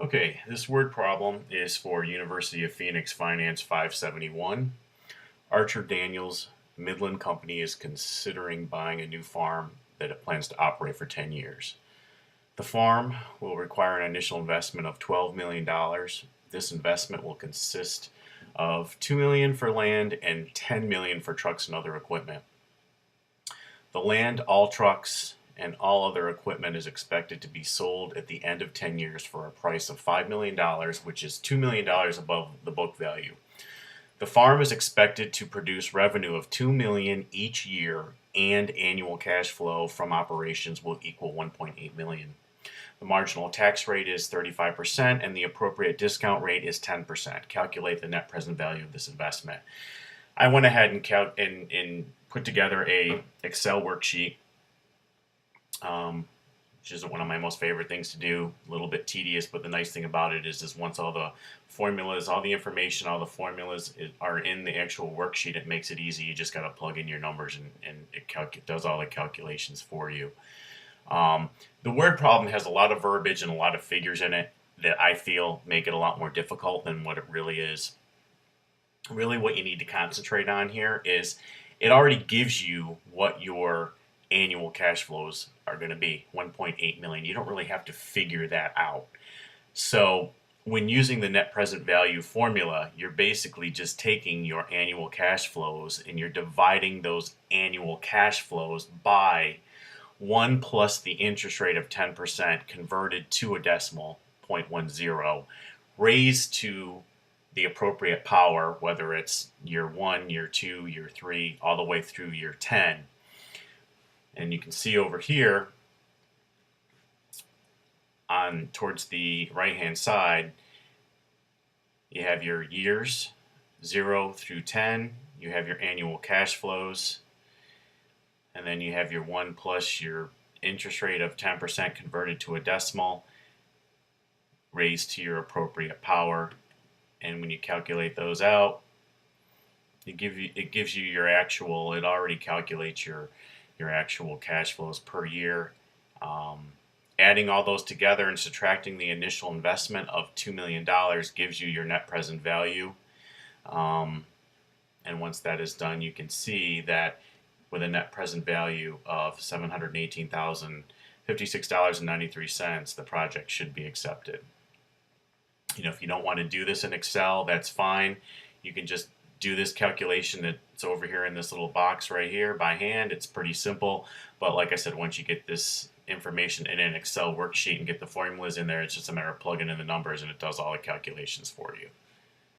Okay, this word problem is for University of Phoenix Finance 571. Archer Daniels Midland Company is considering buying a new farm that it plans to operate for 10 years. The farm will require an initial investment of $12 million. This investment will consist of $2 million for land and $10 million for trucks and other equipment. The land, all trucks, and all other equipment is expected to be sold at the end of 10 years for a price of $5 million, which is $2 million above the book value. The farm is expected to produce revenue of $2 million each year, and annual cash flow from operations will equal $1.8 million. The marginal tax rate is 35% and the appropriate discount rate is 10%. Calculate the net present value of this investment. I went ahead and put together a Excel worksheet, which isn't one of my most favorite things to do. A little bit tedious, but the nice thing about it is once all the formulas, all the information, all the formulas are in the actual worksheet, it makes it easy. You just got to plug in your numbers and it does all the calculations for you. The word problem has a lot of verbiage and a lot of figures in it that I feel make it a lot more difficult than what it really is. Really what you need to concentrate on here is it already gives you what your annual cash flows are going to be, 1.8 million. You don't really have to figure that out. So when using the net present value formula, you're basically just taking your annual cash flows and you're dividing those annual cash flows by 1 plus the interest rate of 10% converted to a decimal, 0.10, raised to the appropriate power, whether it's year 1, year 2, year 3, all the way through year 10. And you can see over here on towards the right hand side, you have your years 0 through 10, you have your annual cash flows, and then you have your 1 plus your interest rate of 10% converted to a decimal, raised to your appropriate power. And when you calculate those out, it gives you your actual. It already calculates your actual cash flows per year. Adding all those together and subtracting the initial investment of $2 million gives you your net present value. And once that is done, you can see that with a net present value of $718,056.93, the project should be accepted. If you don't want to do this in Excel, that's fine. You can just do this calculation that's over here in this little box right here by hand. It's pretty simple, but like I said, once you get this information in an Excel worksheet and get the formulas in there, it's just a matter of plugging in the numbers and it does all the calculations for you.